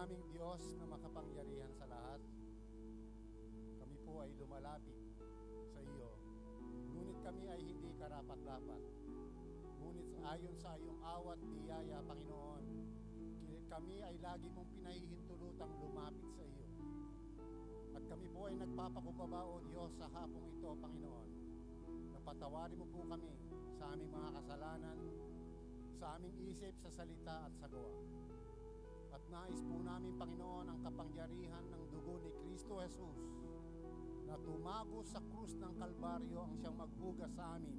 naming Diyos na makapangyarihan sa lahat, kami po ay lumalapit sa iyo. Ngunit kami ay hindi karapat-dapat. Ngunit ayon sa iyong awat biyaya, Panginoon, kami ay lagi mong pinahihintulutang lumapit sa iyo. At kami po ay nagpapakumbaba, O Diyos, sa hapong ito, Panginoon. Napatawarin mo po kami sa aming mga kasalanan, sa aming isip, sa salita at sa gawa. At nais po namin, Panginoon, ang kapangyarihan ng dugo ni Kristo Jesus na tumago sa krus ng Kalbaryo ang siyang maghugas sa amin,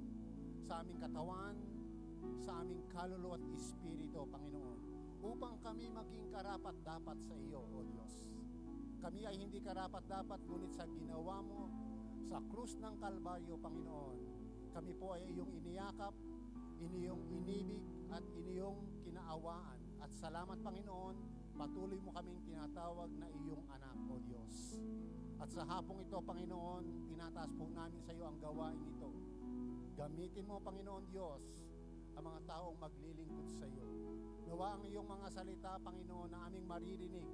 sa aming katawan, sa aming kaluluwa at espiritu, Panginoon, upang kami maging karapat-dapat sa iyo, O Diyos. Kami ay hindi karapat-dapat, ngunit sa ginawa mo sa krus ng Kalbaryo, Panginoon, kami po ay iyong iniyakap, iniyong inibig at iniyong kinaawaan. At salamat, Panginoon, patuloy mo kaming tinatawag na iyong anak, O Diyos. At sa hapong ito, Panginoon, tinataas po namin sa iyo ang gawain ito. Gamitin mo, Panginoon Diyos, ang mga taong maglilingkod sa iyo. Nawa ang iyong mga salita, Panginoon, na aming maririnig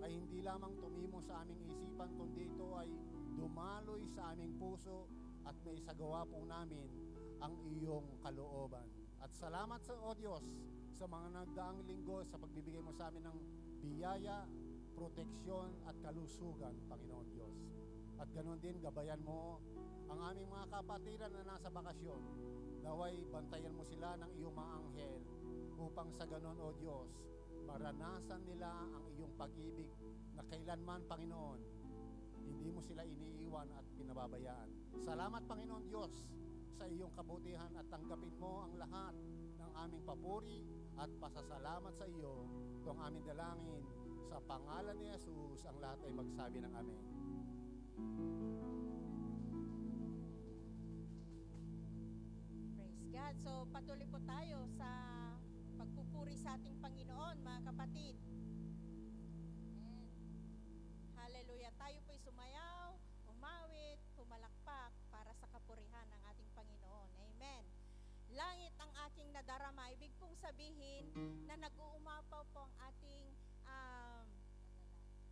ay hindi lamang tumimo sa aming isipan, kundi ito ay dumaloy sa aming puso at may isagawa po namin ang iyong kalooban. At salamat sa O Diyos sa mga nagdaang linggo sa pagbibigay mo sa amin ng biyaya, proteksyon at kalusugan, Panginoon Diyos. At ganoon din, gabayan mo ang aming mga kapatiran na nasa bakasyon. Naway bantayan mo sila ng iyong mga anghel upang sa ganoon, O Diyos, maranasan nila ang iyong pag-ibig na kailanman, Panginoon, hindi mo sila iniiwan at pinababayaan. Salamat, Panginoon Diyos, sa iyong kabutihan at tanggapin mo ang lahat ng aming papuri at pasasalamat sa iyo. Ito ang aming dalangin sa pangalan ni Jesus. Ang lahat ay magsabi ng amen. Praise God. So patuloy po tayo sa pagpupuri sa ating Panginoon, mga kapatid. Amen. Hallelujah. Tayo po'y sumayaw, umawit, pumalakpak para sa kapurihan ng ating Panginoon. Amen. Langit ang aking nadarama. Ibig pong sabihin na nag-uumapaw po ang ating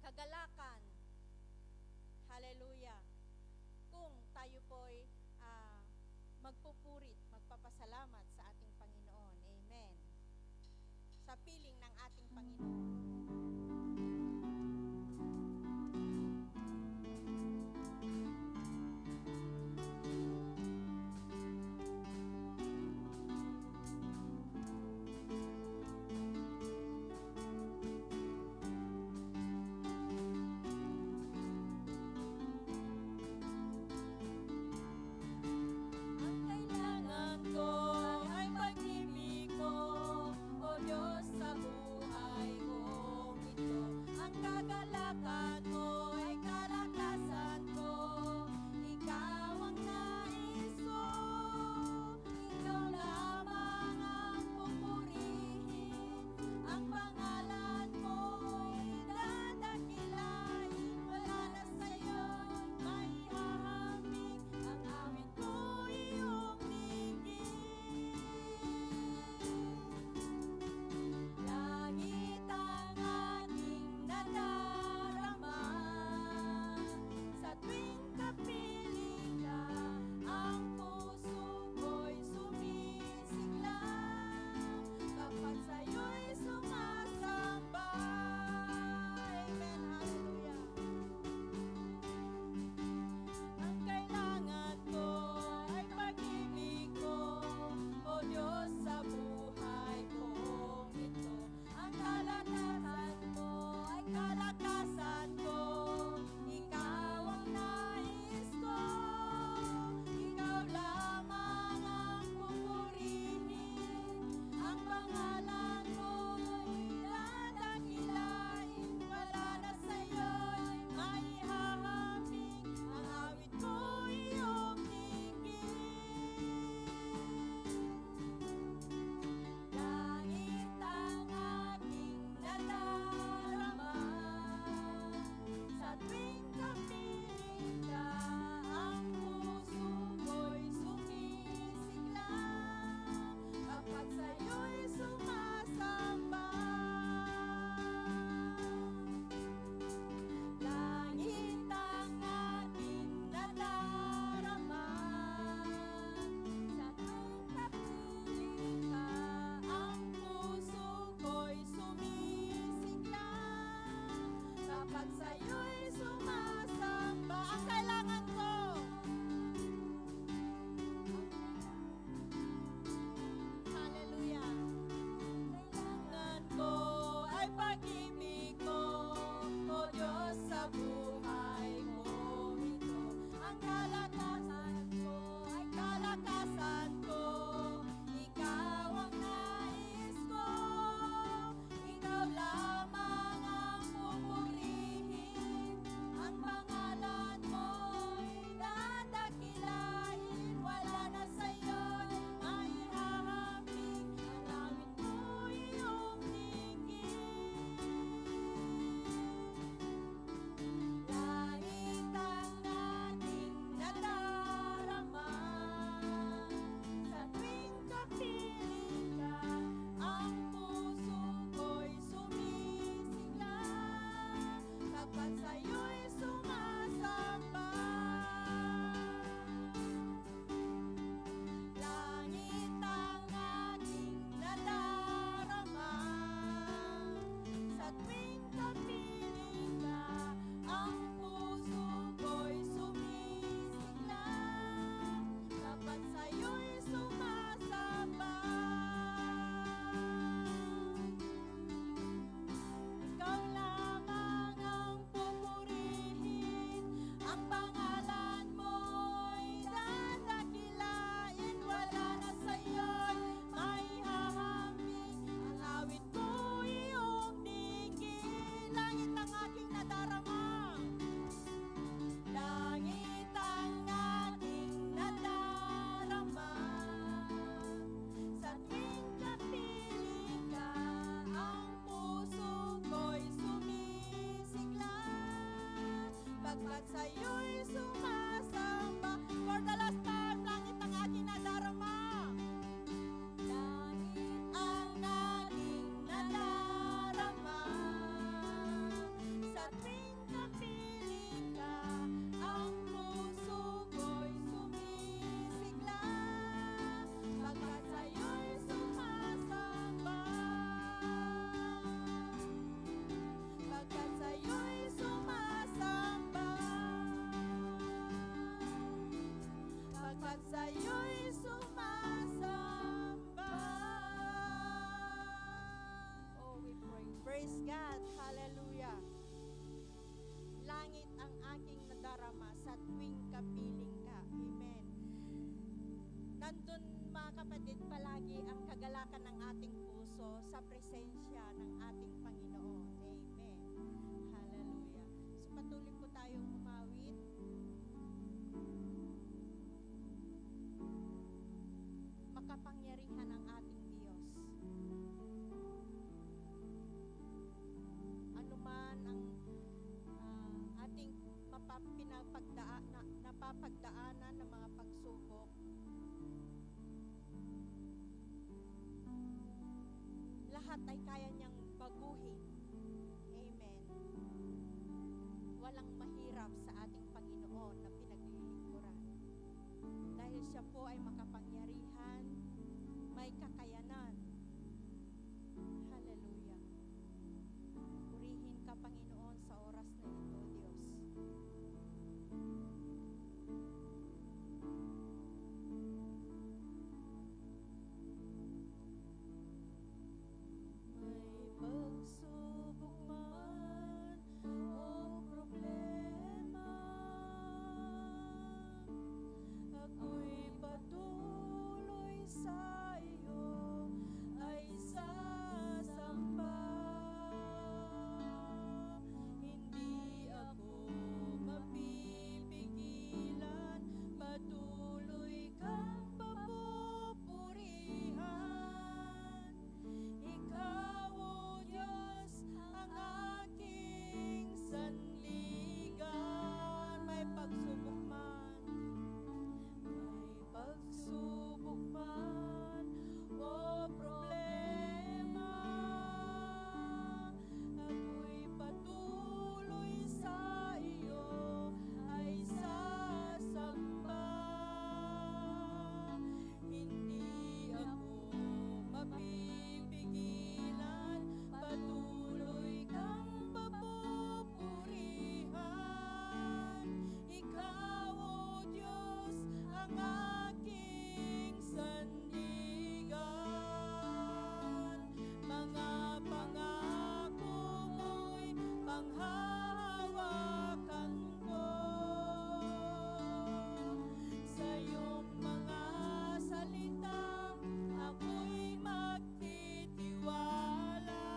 kagalakan. Hallelujah. Kung tayo po'y magpupurit, magpapasalamat sa ating Panginoon. Amen. Sa piling ng ating Panginoon. Ang kailangan ko ay pag-ibig mo, O Diyos, sa buhay ko. Pagkat sa'yo'y sumasamba. For the last time, langit ang aking nadarama. Langit ang aking nadarama. Sa tuwing kapiling ka, ang puso ko'y sumisigla. Pagkat sa'yo'y sumasamba. Pagkat sa'yo'y sumasamba. Pagkat sa'yo'y sumasamba. Oh, we pray. Praise God. Hallelujah. Langit ang aking nadarama sa tuwing kapiling ka. Amen. Nandun, mga kapatid, palagi ang kagalakan ng ating puso sa presensya ng ating Panginoon. Amen. Hallelujah. So patuloy po tayong umawit. Makapangyarihan ang ating Diyos. Ano man ang ating napapagdaanan ng mga pagsubok, lahat ay kaya niyang baguhin. Amen. Walang mahirap sa ating Panginoon na pinaglilingkuran. Dahil siya po ay makapangyarihan, may kakayanan. Hallelujah. Purihin ka, Panginoon, sa oras na ito, Diyos. May pagsubok man o problema, ako'y patuloy sa iyo ay sasamba. Hindi ako mapipigilan, patuloy kang papupurihan. Ikaw, O Diyos, ang aking sandigan. May pagsubok man, o problema, ako'y patuloy sa iyo ay sasamba. Hindi ako mapipigilan, patuloy kang papupurihan. Ikaw, O Diyos, ang aking sandigan. Mga pangako mo'y panghahawakan ko. Sa iyong mga salita, ako'y magtitiwala.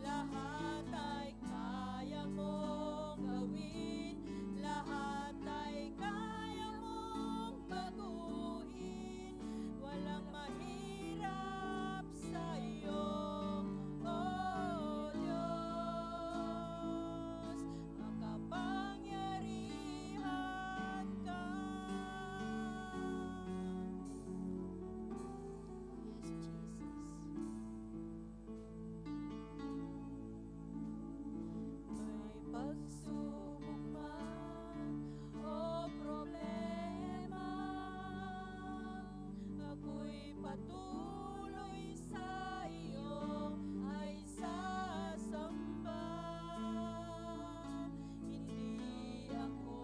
Lahat ay kaya mong gawin, lahat ay kaya mong baguhin. Walang mahirap sa iyo, O Diyos. Makapangyarihan ka. Yes, Jesus. May pagsubok man o problema, ako'y patuloy sa iyo ay sasamba. Hindi ako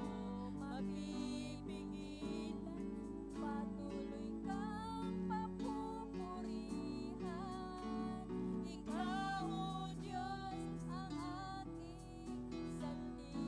mapipigilan, patuloy kang papupurihan. Ikaw, O Diyos, ang aking sandigan.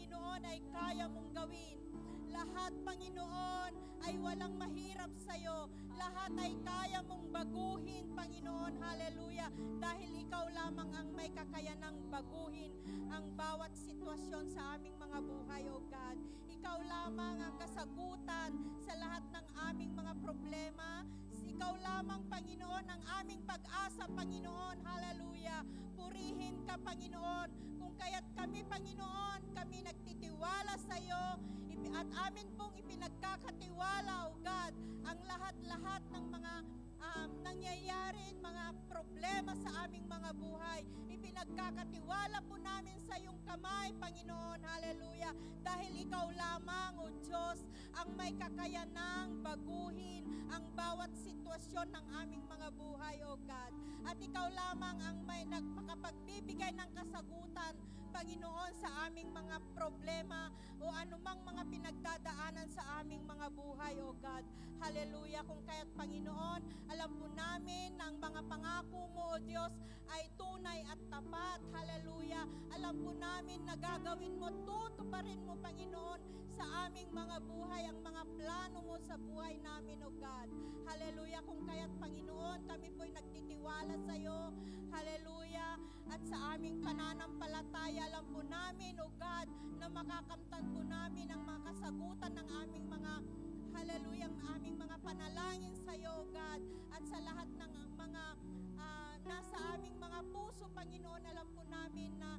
Panginoon, ay kaya mong gawin. Lahat, Panginoon, ay walang mahirap sa'yo. Lahat ay kaya mong baguhin, Panginoon. Hallelujah. Dahil ikaw lamang ang may kakayanang baguhin ang bawat sitwasyon sa aming mga buhay, O God. Ikaw lamang ang kasagutan sa lahat ng aming mga problema. Ikaw lamang, Panginoon, ang aming pag-asa, Panginoon. Hallelujah. Purihin ka, Panginoon. Kung kaya't kami, Panginoon, kami nagtitiwala sa iyo at amin pong ipinagkakatiwala, O God, ang lahat-lahat ng mga nangyayari, mga problema sa aming mga buhay. Ipinagkakatiwala po namin sa iyong kamay, Panginoon. Hallelujah. Dahil ikaw lamang, O Diyos, ang may kakayanang baguhin ang bawat sitwasyon ng aming mga buhay, O God. At ikaw lamang ang may makapagbibigay ng kasagutan, Panginoon, sa aming mga problema o anumang mga pinagdadaanan sa aming mga buhay, O God. Hallelujah. Kung kaya't, Panginoon, alam po namin na ang mga pangako mo, O Diyos, ay tunay at tapat. Hallelujah. Alam po namin na gagawin mo, tutuparin mo, Panginoon, sa aming mga buhay, ang mga plano mo sa buhay namin, O God. Hallelujah. Kung kaya't, Panginoon, kami po'y nagtitiwala sa iyo. Hallelujah. At sa aming pananampalataya, alam po namin, O God, na makakamtan po namin ang mga kasagutan ng aming mga hallelujah, ang aming mga panalangin sa iyo, O God, at sa lahat ng mga nasa aming mga puso, Panginoon, alam po namin na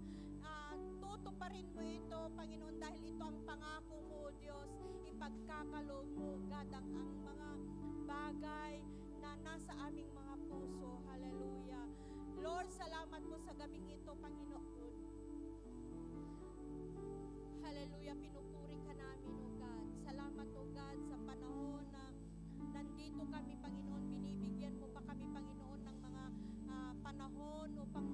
tutuparin mo ito, Panginoon, dahil ito ang pangako mo, O Diyos. Ipagkakaloob mo, God, ang mga bagay na nasa aming mga puso. Hallelujah. Lord, salamat po sa gabing ito, Panginoon. Hallelujah. Pinupuri ka namin, O God. Salamat, O God, sa panahon na nandito kami, Panginoon. Binibigyan mo pa kami, Panginoon, ng mga panahon upang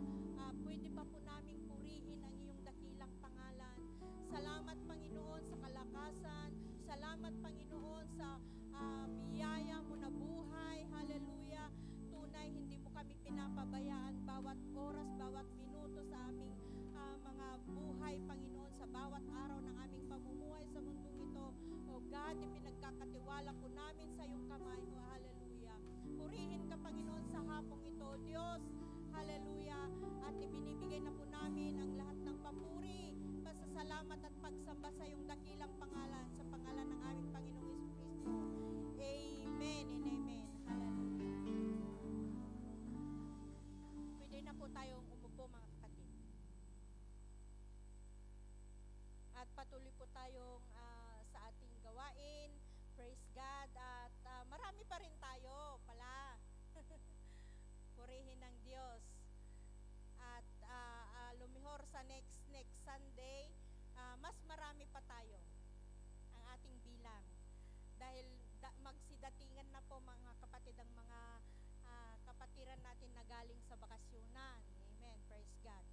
pwede pa po naming purihin ang iyong dakilang pangalan. Salamat, Panginoon, sa kalakasan. Salamat, Panginoon, sa biyaya mo na buhay. Hallelujah. Tunay, hindi mo kami pinapabayaan bawat oras, bawat minuto sa aming mga buhay, Panginoon, sa bawat araw ng aming pamumuhay sa mundong ito. O God, ipinagkakatiwala po namin sa iyong kamay. O hallelujah. Purihin ka, Panginoon, sa hapong ito, O Diyos. Hallelujah. At ibinibigay na po namin ang lahat ng papuri, pasasalamat at pagsamba sa iyong dakilang pangalan, sa pangalan ng aming Panginoong Jesucristo. Amen and amen. Hallelujah. Pwede na po tayong umupo, mga kapatid. At patuloy po tayong sa ating gawain. Praise God. At marami pa rin tayo pala. Purihin ng Diyos. At lumihor sa next Sunday, mas marami pa tayo ang ating bilang. Dahil magsidatingan na po, mga kapatid, ang mga kapatiran natin na galing sa bakasyonan. Amen. Praise God.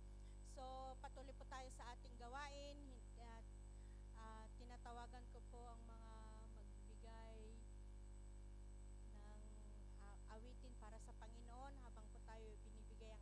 So, patuloy po tayo sa ating gawain. At tinatawagan ko po ang mga magbibigay ng awitin para sa Panginoon habang po tayo binibigay ang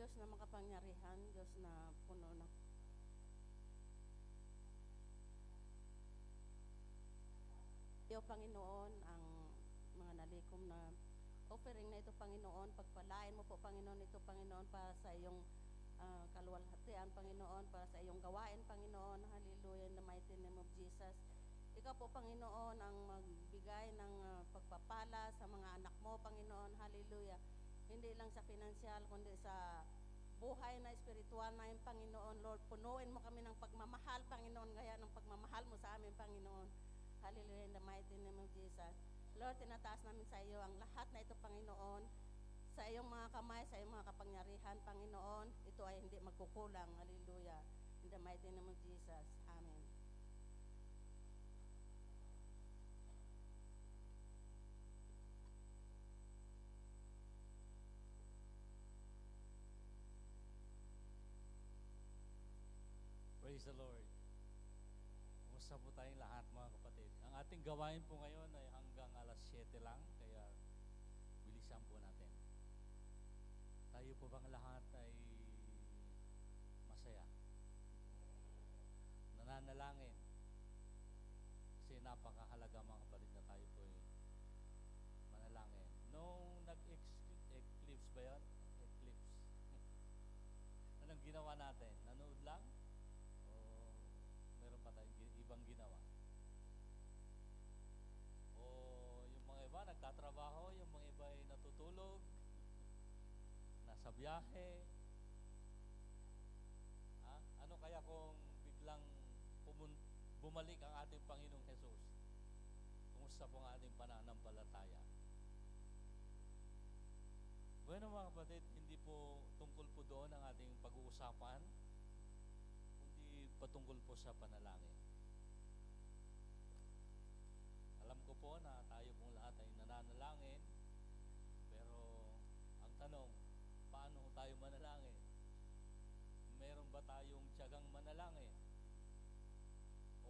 Diyos na makapangyarihan, Diyos na puno ng iyo, Panginoon, ang mga nalikom na offering na ito, Panginoon. Pagpalain mo po, Panginoon, ito, Panginoon, para sa iyong kaluwalhatian, Panginoon, para sa iyong gawain, Panginoon. Hallelujah, in the mighty name of Jesus. Ikaw po, Panginoon, ang magbigay ng pagpapala sa mga anak mo, Panginoon. Hallelujah. Hindi lang sa financial, kundi sa buhay na espiritual na yung Panginoon. Lord, punuin mo kami ng pagmamahal, Panginoon, gaya ng pagmamahal mo sa amin, Panginoon. Hallelujah, in the mighty name of Jesus. Lord, tinataas namin sa iyo ang lahat na ito, Panginoon. Sa iyong mga kamay, sa iyong mga kapangyarihan, Panginoon, ito ay hindi magkukulang. Hallelujah. In the mighty name of Jesus. Amen. Praise the Lord. Kumusta po tayong lahat, mga kapatid? Ang ating gawain po ngayon ay hanggang alas 7 lang, kaya bilisan po natin. Tayo po bang lahat ay masaya? Nananalangin? Kasi napakahalaga, mga kapatid, na tayo po ay manalangin. Nung nag-eclipse ba yan? Eclipse. Anong ginawa natin? Nanood lang? Meron pa tayong ibang ginawa? O yung mga iba nagtatrabaho, yung mga iba ay natutulog, nasa biyahe. Ano kaya kung biglang bumalik ang ating Panginoong Jesus? Kumusta po ang ating pananampalataya? Bueno, mga kapatid, hindi po tungkol po doon ang ating pag-uusapan, patungkol po sa panalangin. Alam ko po na tayo pong lahat ay nananalangin, pero ang tanong, paano tayo manalangin? Meron ba tayong tiyagang manalangin?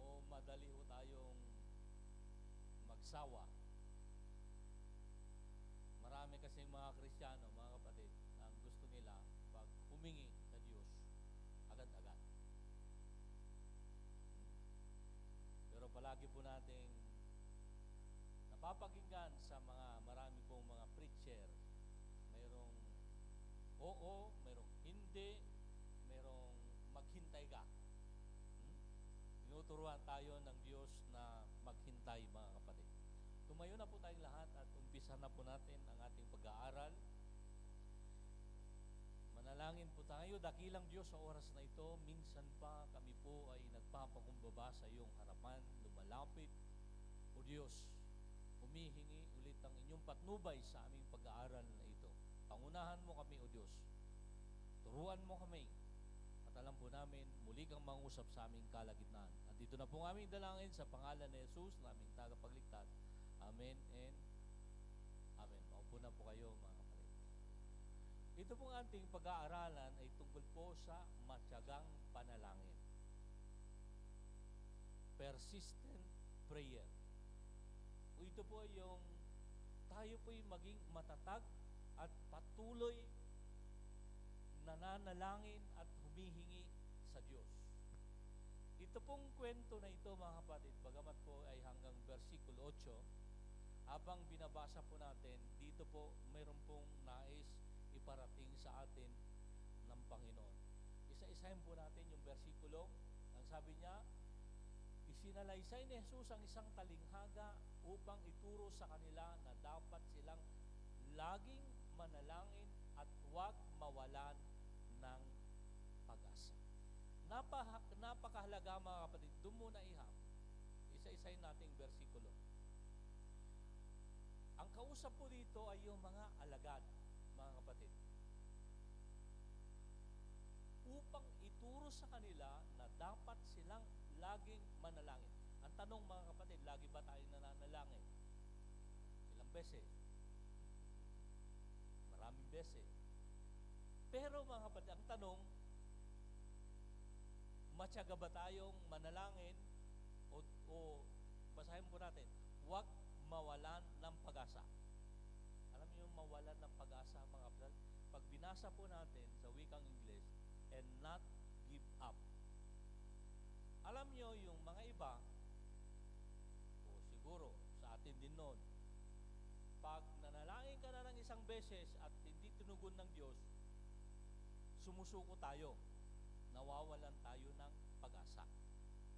O madali ho tayong magsawa? Marami kasi mga Kristiyano, mga kapatid, ang gusto nila pag humingi sa Diyos, agad-agad. Pero palagi po nating napapakinggan sa marami pong mga preacher, mayroong oo, mayroong hindi, mayroong maghintay ka. Tinuturuan tayo ng Diyos na maghintay, mga kapatid. Tumayo na po tayong lahat at umpisa na po natin ang ating pag-aaral. Manalangin po tayo. Dakilang Diyos, sa oras na ito, minsan pa kami po ay nagpapakumbaba sa iyong harapan, lumalapit. O Diyos, humihingi ulit ang inyong patnubay sa aming pag-aaral na ito. Pangunahan mo kami, O Diyos. Turuan mo kami. At alam po namin, muli kang mangusap sa aming kalagitnaan. At dito na po aming dalangin sa pangalan ni Jesus, na aming tagapagligtas. Amen and Amen. Maupo na po kayo, mga kapatid. Ito pong ating pag-aaralan ay tungkol po sa matyagang panalangin. Persistent prayer. O ito po yung tayo po'y maging matatag at patuloy nananalangin at humihingi sa Diyos. Ito pong kwento na ito, mga kapatid, bagamat po ay hanggang versikulo 8, habang binabasa po natin, dito po mayroon pong nais iparating sa atin ng Panginoon. Isa-isahin po natin yung versikulo. Ang sabi niya, isinalaysay ni Jesus ang isang talinghaga upang ituro sa kanila na dapat silang laging manalangin at huwag mawalan ng pag-asa. Napakahalaga, mga kapatid. Doon muna iham. Isa-isahin nating versikulo. Ang kausap po dito ay yung mga alagad, mga kapatid. Upang ituro sa kanila na dapat silang laging manalangin. Ang tanong, mga kapatid, lagi ba tayo nananalangin? Ilang beses? Maraming beses. Pero, mga kapatid, ang tanong, matyaga ba tayong manalangin o basahin po natin, huwag mawalan ng pag-asa. Alam niyo yung mawalan ng pag-asa, mga kapatid? Pag binasa po natin sa wikang Ingles, and not give up. Alam nyo, yung mga iba, o siguro sa atin din noon, pag nanalangin ka na ng isang beses at hindi tinugon ng Diyos, sumusuko tayo. Nawawalan tayo ng pag-asa.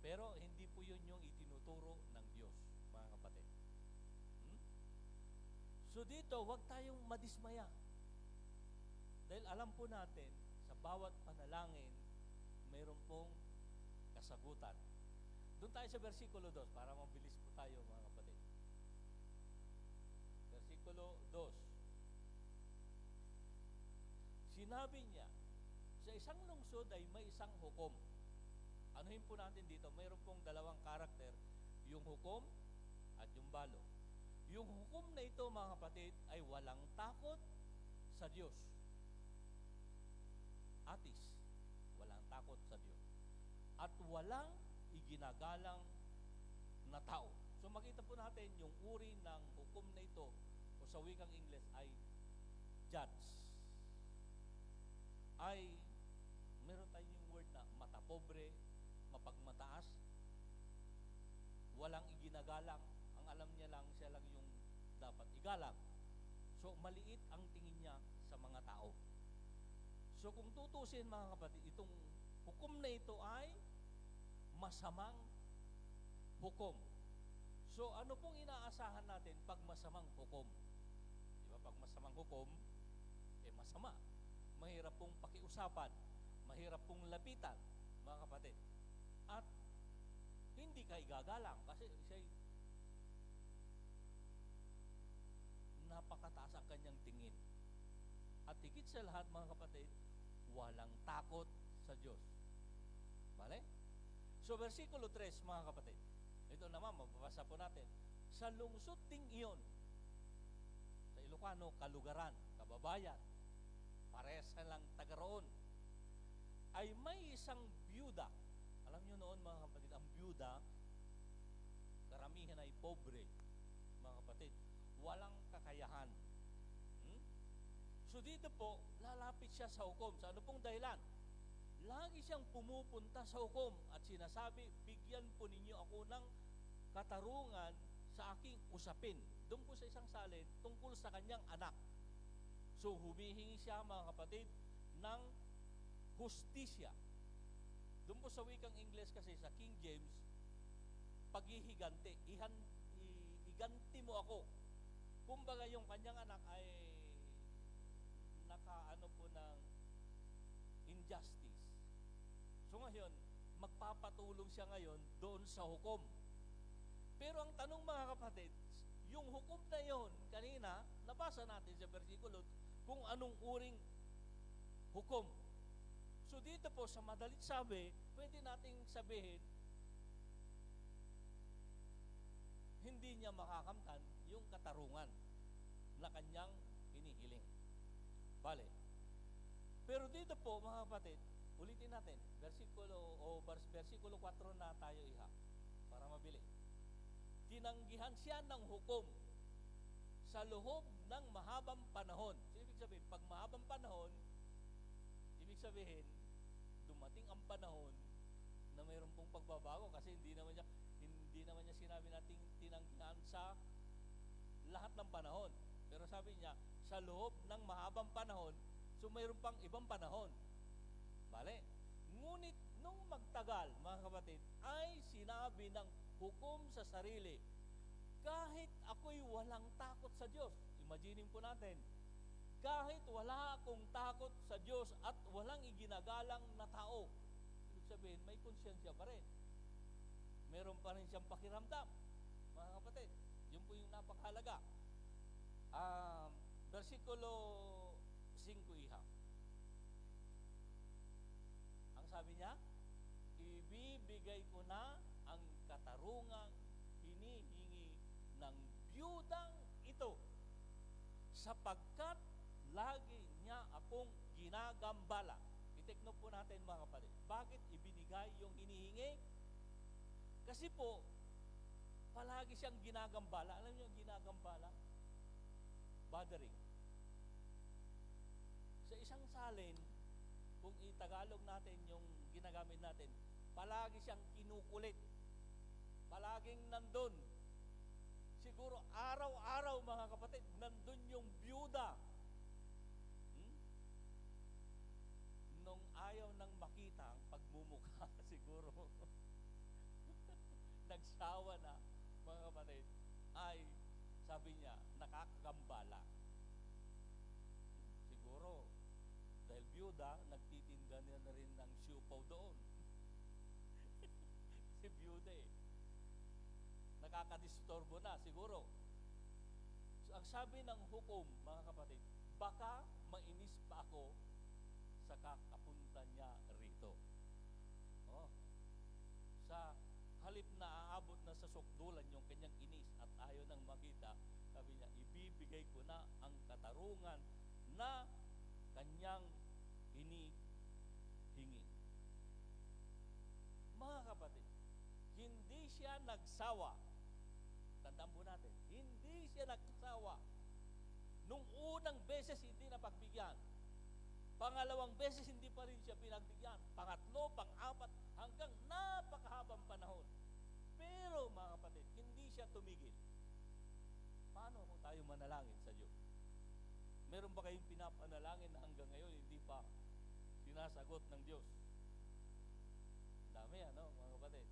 Pero hindi po yun yung itinuturo ng Diyos, mga kapatid. So dito, huwag tayong madismaya. Dahil alam po natin, sa bawat panalangin, mayroon pong kasagutan. Doon tayo sa versikulo 2, para mabilis po tayo, mga kapatid. Versikulo 2. Sinabi niya, sa isang lungsod ay may isang hukom. Anuhin po natin dito, mayroon pong dalawang karakter, yung hukom at yung balo. Yung hukom na ito, mga kapatid, ay walang takot sa Diyos. Atis, walang takot sa Diyos. At walang iginagalang na tao. So makita po natin yung uri ng hukom na ito, o sa wikang Ingles ay judge. Ay, meron tayong yung word na matapobre, mapagmataas, walang iginagalang. Ang alam niya lang, siya lang yung dapat igalang. So, maliit ang tingin niya sa mga tao. So, kung tutusin, mga kapatid, itong hukom na ito ay masamang hukom. So, ano pong inaasahan natin pag masamang hukom? Di ba, pag masamang hukom, masama. Mahirap pong pakiusapan, mahirap pong lapitan, mga kapatid. At hindi ka igagalang kasi siya'y napakataas ang kanyang tingin. At higit sa lahat, mga kapatid, walang takot sa Diyos. Bale? So, versikulo 3, mga kapatid. Ito naman, mababasa po natin. Sa lungsod ding iyon, sa Ilocano, kalugaran, kababayan, parehas lang taga roon, ay may isang byuda. Alam nyo noon, mga kapatid, ang byuda, karamihan ay pobre, mga kapatid. Walang kakayahan. So dito po, lalapit siya sa hukom. Sa ano pong dahilan? Lagi siyang pumupunta sa hukom at sinasabi, bigyan po ninyo ako ng katarungan sa aking usapin. Doon po sa isang salin, tungkol sa kanyang anak. So humihingi siya, mga kapatid, ng hustisya. Doon po sa wikang Ingles kasi, sa King James, paghihiganti, iganti mo ako. Kumbaga yung kanyang anak ay nakaano po ng injustice. So ngayon, magpapatulong siya ngayon doon sa hukom. Pero ang tanong, mga kapatid, yung hukom na yon, kanina, nabasa natin sa versikulo kung anong uring hukom. So dito po, sa madalit sabi, pwede nating sabihin, hindi niya makakamtan yung katarungan na kanyang hinihiling. Bale. Pero dito po, mga kapatid, ulitin natin, versikulo 4 na tayo iha, para mabili. Tinanggihan siya ng hukom sa loob ng mahabang panahon. So, ibig sabihin, pag mahabang panahon, ibig sabihin, dumating ang panahon na mayroon pong pagbabago kasi hindi naman niya sinabi nating tinanggihan sa lahat ng panahon. Pero sabi niya, sa loob ng mahabang panahon, so mayroon pang ibang panahon. Bale? Ngunit nung magtagal, mga kapatid, ay sinabi ng hukom sa sarili, kahit ako'y walang takot sa Diyos. Imaginin po natin, kahit wala akong takot sa Diyos at walang iginagalang na tao, ibig sabihin, may konsyensya pa rin. Meron pa rin siyang pakiramdam, mga kapatid. Yun po yung napakahalaga. Versikulo 5 iha. Ang sabi niya, ibibigay ko na ang katarungang hinihingi ng byudang ito sapagkat lagi niya akong ginagambala. I-take note po natin, mga kapatid. Bakit ibinigay yung hinihingi? Kasi po, palagi siyang ginagambala. Alam niyo yung ginagambala? Bothering. Sa isang i-Tagalog natin, yung ginagamit natin, palagi siyang kinukulit. Palaging nandun. Siguro araw-araw, mga kapatid, nandun yung byuda. Nung ayaw nang makita ang pagmumukha, siguro, nagsawa na, mga kapatid, ay, sabi niya, nakakagambala. Siguro, dahil byuda, nagtitinda niya na rin ng siupaw doon. Si byuda eh. Nakakadisturbo na, siguro. So, ang sabi ng hukom, mga kapatid, baka mainis pa ako sa kakapunta niya rito. Oh. Sa halip na aabot na sa sukdulan yung kanyang inis at ayaw nang makita, sabi niya, ibibigay ko na ang katarungan na kanyang hinihingi. Mga kapatid, hindi siya nagsawa. Tandaan po natin, hindi siya nagsawa. Nung unang beses, hindi napagbigyan. Pangalawang beses, hindi pa rin siya pinagbigyan. Pangatlo, pang-apat, hanggang napakahabang panahon. Pero, mga kapatid, hindi siya tumigil. Paano kung tayo manalangin sa Diyos? Meron ba kayong pinapanalangin na hanggang ngayon hindi pa sinasagot ng Diyos? Dami, mga kapatid?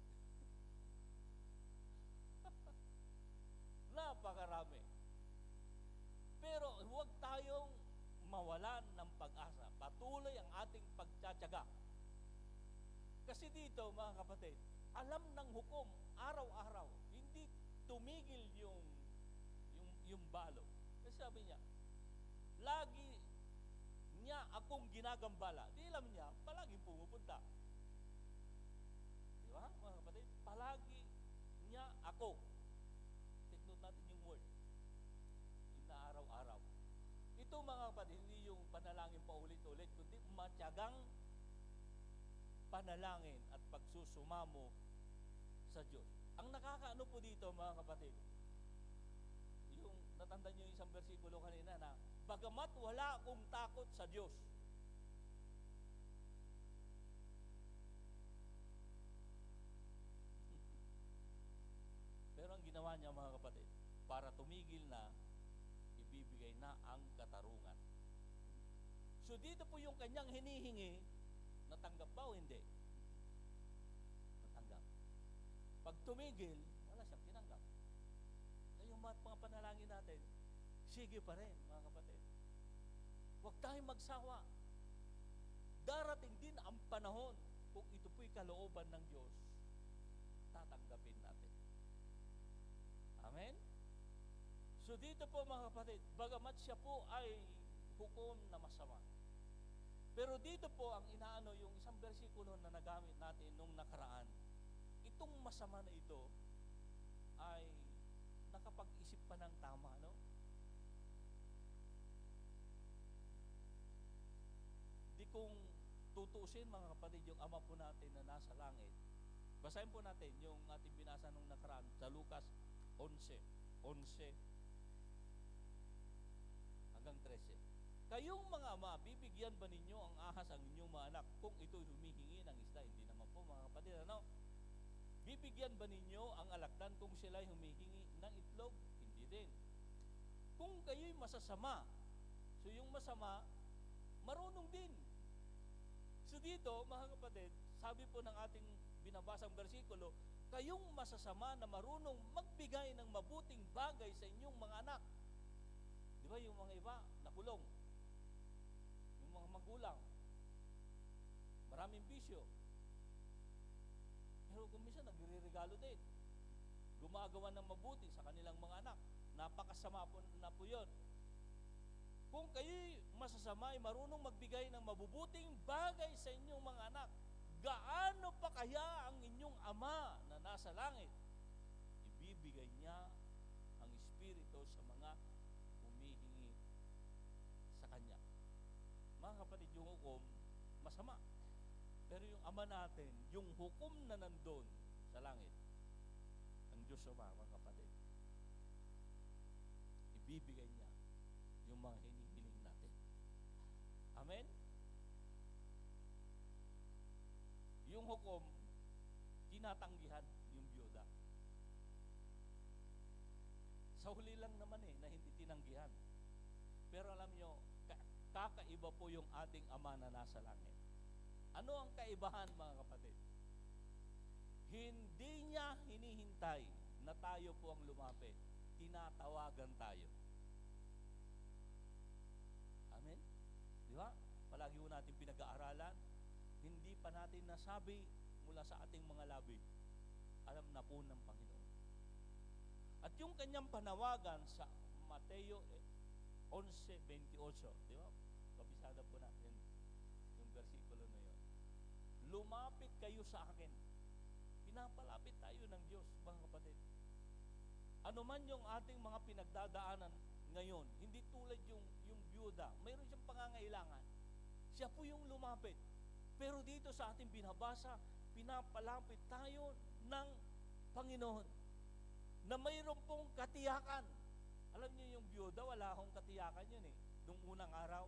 Napakarami. Pero huwag tayong mawalan ng pag-asa. Patuloy ang ating pagtsatsaga. Kasi dito, mga kapatid, alam ng hukom, araw-araw, hindi tumigil yung balo. Kasi sabi niya, lagi niya akong ginagambala. Di alam niya, palaging pumupunta. Di ba, mga kapatid? Palagi niya ako. Take note natin yung word. Inaaraw-araw. Ito, mga kapatid, hindi yung panalangin pa ulit-ulit, kundi matyagang panalangin at pagsusumamo sa Diyos. Ang nakakaano po dito, mga kapatid, yung natanda niyo yung isang versikulo kanina na, bagamat wala akong takot sa Diyos. Pero ang ginawa niya, mga kapatid, para tumigil na, ibibigay na ang katarungan. So dito po yung kanyang hinihingi, natanggap ba o hindi? Natanggap. Pag tumigil, wala siyang tinanggap. Kaya yung mga panalangin natin, sige pa rin, mga kapatid. Huwag tayong magsawa. Darating din ang panahon, kung ito po'y kalooban ng Diyos, tatanggapin natin. Amen? So dito po, mga kapatid, bagamat siya po ay hukom na masama. Pero dito po ang inaano, yung isang bersikulo na nagamit natin nung nakaraan, itong masama na ito ay nakapag-isip pa ng tama, no? Di kung tutusin, mga kapatid, yung Ama po natin na nasa langit, basahin po natin yung ating binasa nung nakaraan sa Lucas 11 hanggang 13. Kayong mga ama, bibigyan ba ninyo ang ahas ang inyong mga anak kung ito'y humihingi ng isda? Hindi naman po, mga kapatid, Bibigyan ba ninyo ang alakdan kung sila'y humihingi ng itlog? Hindi din. Kung kayo'y masasama, so yung masama, marunong din. So dito, mga kapatid, sabi po ng ating binabasang bersikulo, kayong masasama na marunong magbigay ng mabuting bagay sa inyong mga anak. Di ba yung mga iba, nakulong. Yung mga magulang, maraming bisyo. Pero kung minsan, nagre-regalo din. Gumagawa ng mabuti sa kanilang mga anak. Napakasama po na po yun. Kung kayo'y masasama ay marunong magbigay ng mabubuting bagay sa inyong mga anak, gaano pa kaya ang inyong Ama na nasa langit? Ibibigay niya ang Espiritu sa mga humihingi sa Kanya. Mga kapatid, yung hukom, masama. Pero yung Ama natin, yung hukom na nandun sa langit, ang Diyos Ama, mga kapatid, ibibigay niya yung mga hinihiling natin. Amen? hukom, tinatanggihan yung byuda. Sa huli lang naman na hindi tinanggihan. Pero alam nyo, kakaiba po yung ating Ama na nasa langit. Ano ang kaibahan, mga kapatid? Hindi niya hinihintay na tayo po ang lumapit. Tinatawagan tayo. Amen? Di ba? Palagi po natin pinag-aaralan, hindi pa natin nasabi mula sa ating mga labi. Alam na po ng Panginoon. At yung kanyang panawagan sa Mateo 11:28, di ba? Kabisada po natin yung versikulo na yun. Lumapit kayo sa akin. Pinapalapit tayo ng Diyos, mga kapatid. Ano man yung ating mga pinagdadaanan ngayon, hindi tulad yung byuda, mayroon siyang pangangailangan. Siya po yung lumapit. Pero dito sa ating binabasa, pinapalapit tayo ng Panginoon na mayroon pong katiyakan. Alam niyo yung byuda, wala akong katiyakan yun nung unang araw.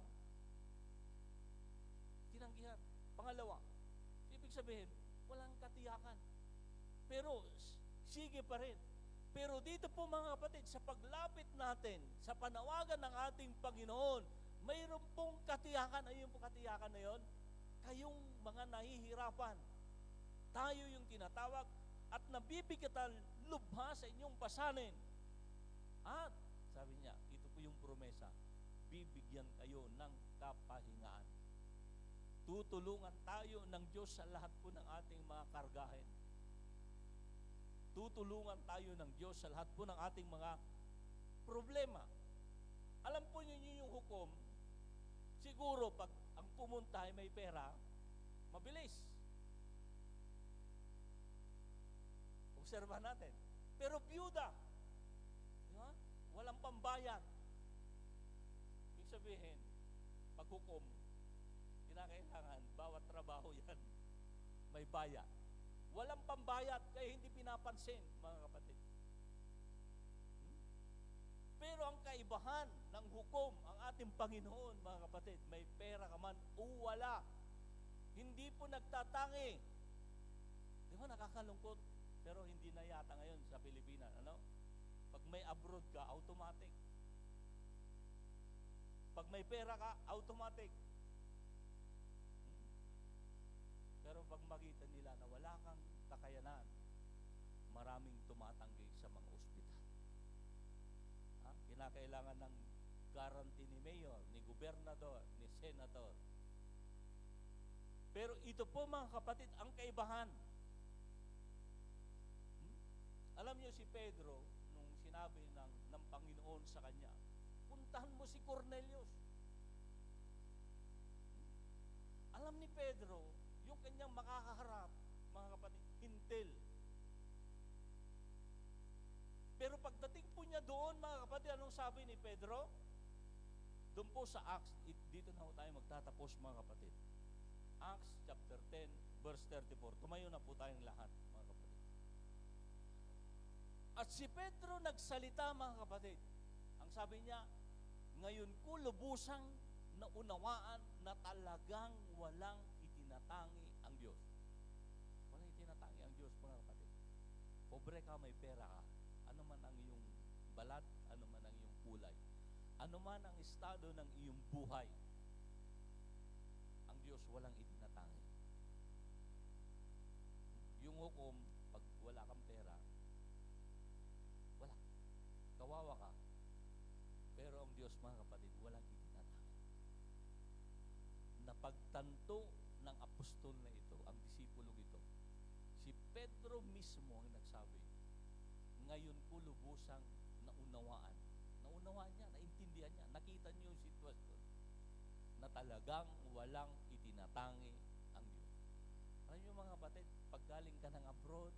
Tinanggihan. Pangalawa, ibig sabihin, walang katiyakan. Pero sige pa rin. Pero dito po mga kapatid, sa paglapit natin, sa panawagan ng ating Panginoon, mayroon pong katiyakan. Ayun po katiyakan na yun. Kayong mga nahihirapan, tayo yung tinatawag at nabibigatan lubha sa inyong pasanin. At sabi niya, ito po yung promesa, bibigyan kayo ng kapahingaan. Tutulungan tayo ng Diyos sa lahat po ng ating mga kargahin. Tutulungan tayo ng Diyos sa lahat po ng ating mga problema. Alam po niyo yung hukom, siguro pag ang pumunta ay may pera, mabilis. Obserbahan natin. Pero byuda, diba? Walang pambayad. Ibig sabihin, pag hukom, kinakailangan, bawat trabaho yan, may bayad. Walang pambayad, kaya hindi pinapansin, mga kapatid. Pero ang kaibahan ng hukom, ang ating Panginoon, mga kapatid, may pera ka man o wala, hindi po nagtatangi. Di ba, nakakalungkot? Pero hindi na yata ngayon sa Pilipinas. Ano? Pag may abroad ka, automatic. Pag may pera ka, automatic. Pero pag makita nila na wala kang kakayanan, maraming tumatanggi sa mga ospital. Kinakailangan ng guarantee ni mayor, ni gobernador, ni senator. Pero ito po mga kapatid, ang kaibahan. Alam niyo si Pedro, nung sinabi ng Panginoon sa kanya, puntahan mo si Cornelius. Alam ni Pedro, yung kanyang makakaharap, mga kapatid, hintil. Pero pagdating po niya doon, mga kapatid, anong sabi ni Pedro? Doon po sa Acts, dito na po tayo magtatapos, mga kapatid. Acts chapter 10, verse 34. Tumayo na po tayong lahat, mga kapatid. At si Pedro nagsalita, mga kapatid. Ang sabi niya, ngayon ko lubusang naunawaan na talagang walang itinatangi ang Diyos. Walang itinatangi ang Diyos, mga kapatid. Pobre ka, may pera ka. Ano man ang iyong balat, ano man ang iyong kulay, ano man ang estado ng iyong buhay, ang Diyos walang itinatangi. Yung hukom, pag wala kang pera, wala. Kawawa ka. Pero ang Diyos, mga kapatid, walang itinatangi. Napagtanto ng apostol na ito, ang disipulong ito, si Pedro mismo ang nagsabi, ngayon ko lubusang naunawaan. Naunawaan niya, naintindihan niya, nakita niyo yung sitwasyon na talagang walang itinatangi ang Diyos. Alam niyo mga kapatid, pag galing ka ng abroad,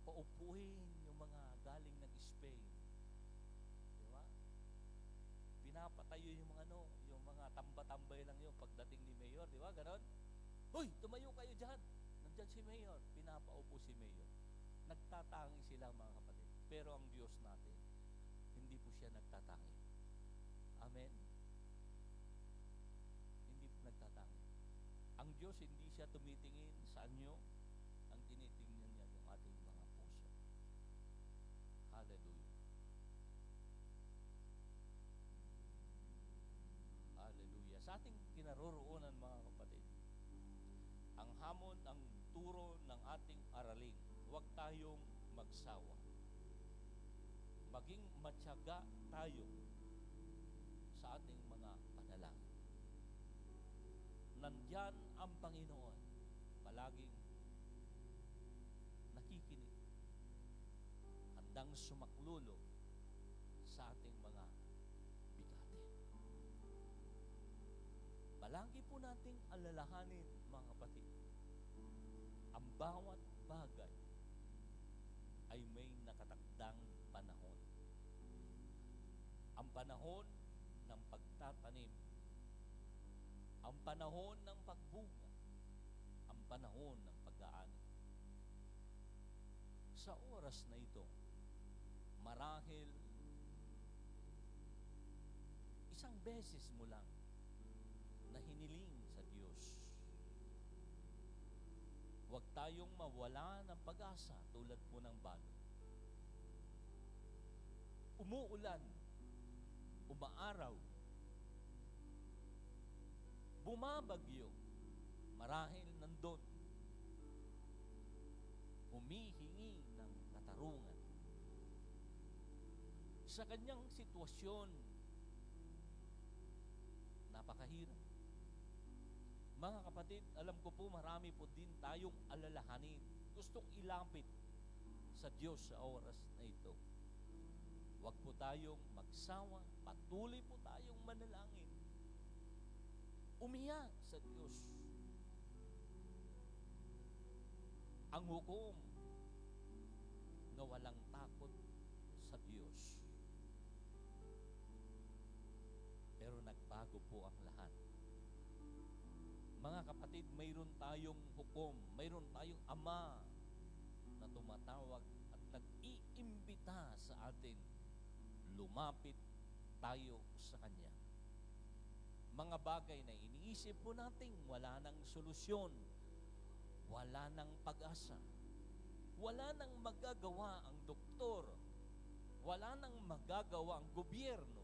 paupuin yung mga galing ng Spain. Di ba? Pinapatayo yung mga yung mga tamba-tambay lang yun pagdating ni Mayor, di ba? Ganon? Hoy, tumayo kayo dyan. Nandyan si Mayor. Pinapaupo si Mayor. Nagtatangi sila, mga kapatid. Pero ang Diyos natin, hindi po siya nagtatangi. Amen? Hindi po nagtatangi. Ang Diyos, hindi siya tumitingin sa anyo. Ang tinitingnan niya yung ating mga puso. Hallelujah. Hallelujah. Sa ating kinaroroonan, mga kapatid, ang hamon, ang turo ng ating araling, huwag tayong magsawa. Maging matyaga tayo sa ating mga panalangin. Nandyan ang Panginoon, palaging nakikinig, handang sumaklulo sa ating mga bigatin. Palagi po nating alalahanin, mga kapatid, ang bawat bagay ay may nakatakdang panahon. Ang panahon ng pagtatanim, ang panahon ng pagbunga, ang panahon ng pag-aani. Sa oras na ito, marahil isang beses mo lang na hiniling sa Diyos. Huwag tayong mawala ng pag-asa tulad po ng balon. Umuulan, umaaraw, bumabagyo, marahil nandun, humihingi ng katarungan. Sa kanyang sitwasyon, napakahirap. Mga kapatid, alam ko po marami po din tayong alalahanin. Gustong ilapit sa Diyos sa oras na ito. Huwag po tayong magsawa, patuloy po tayong manalangin. Umiyak sa Diyos. Ang hukom na walang takot sa Diyos. Pero nagbago po ang lahat. Mga kapatid, mayroon tayong hukom, mayroon tayong Ama na tumatawag at nag-iimbita sa atin. Lumapit tayo sa Kanya. Mga bagay na iniisip po natin, wala nang solusyon, wala nang pag-asa, wala nang magagawa ang doktor, wala nang magagawa ang gobyerno,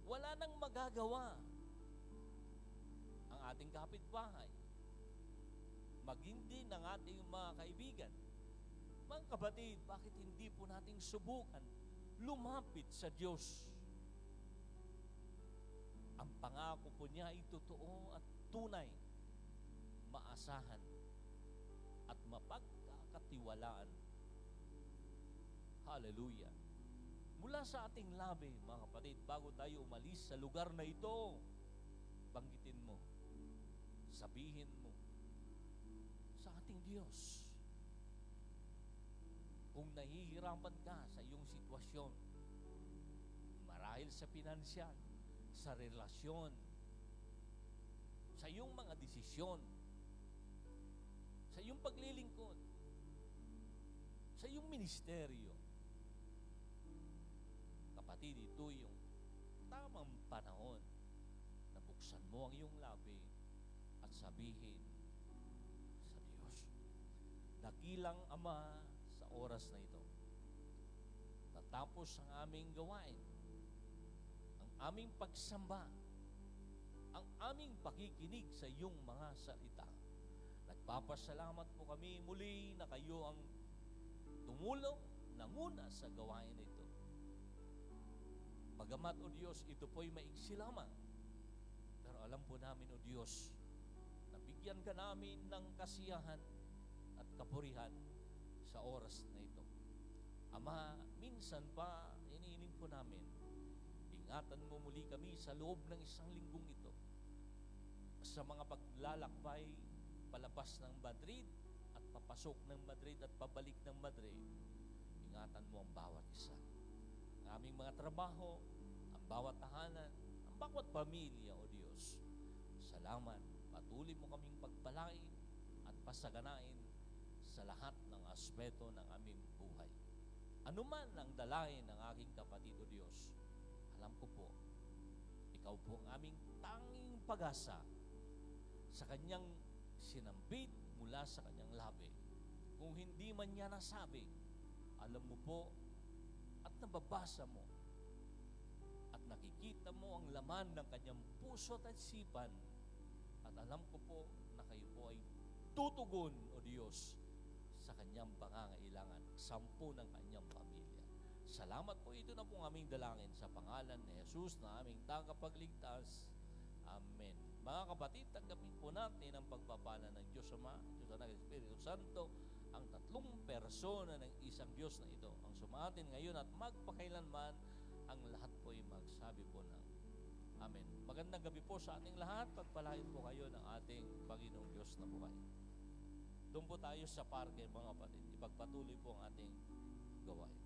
wala nang magagawa ang ating kapitbahay, maging din ang ating mga kaibigan. Mga kapatid, bakit hindi po nating subukan lumapit sa Diyos? Ang pangako po niya ay totoo at tunay, maasahan at mapagkakatiwalaan. Hallelujah. Mula sa ating labi, mga kapatid, bago tayo umalis sa lugar na ito, banggitin mo, sabihin mo sa ating Diyos, kung nahihirapan ka sa iyong sitwasyon, marahil sa pinansyal, sa relasyon, sa iyong mga desisyon, sa iyong paglilingkod, sa iyong ministeryo, kapatid, ito yung tamang panahon na buksan mo ang iyong labi at sabihin sa Diyos, dakilang Ama, sa oras na ito, natapos ang aming gawain, ang aming pagsamba, ang aming pakikinig sa iyong mga salita. Nagpapasalamat po kami muli na kayo ang tumulong, nanguna sa gawain na ito. Bagamat, O Diyos, ito po'y maigsi lamang, pero alam po namin, O Diyos, na bigyan ka namin ng kasiyahan at kapurihan sa oras na ito. Ama, minsan pa iniiling po namin, ingatan mo muli kami sa loob ng isang linggong ito sa mga paglalakbay palabas ng Madrid at papasok ng Madrid at pabalik ng Madrid. Ingatan mo ang bawat isa, ang aming mga trabaho, ang bawat tahanan, ang bawat pamilya, O Diyos. Salamat, patuloy mo kaming pagpalain at pasaganain sa lahat ng aspeto ng aming buhay. Ano man ang dalahin ng aking kapatid, O Diyos, alam ko po, Ikaw po ang aming tanging pag-asa sa kanyang sinambit mula sa kanyang labi. Kung hindi man niya nasabi, alam mo po at nababasa mo at nakikita mo ang laman ng kanyang puso at isipan, at alam ko po na kayo po ay tutugon, O Diyos, sa kanyang pangangailangan, 10 ng kanyang pamilya. Salamat po, ito na po ang aming dalangin sa pangalan ni Jesus na aming tagapagligtas. Amen. Mga kapatid, tanggapin po natin ang pagpapala ng Diyos Ama, Diyos Anak, Espiritu Santo, ang 3 persona ng isang Diyos na ito, ang sumaatin ngayon at magpakailanman, ang lahat po ay magsabi po ng Amen. Magandang gabi po sa ating lahat. Pagpalain po kayo ng ating Panginoong Diyos na buhay. Doon po tayo sa parke, mga kapatid. Ipagpatuloy po ang ating gawain.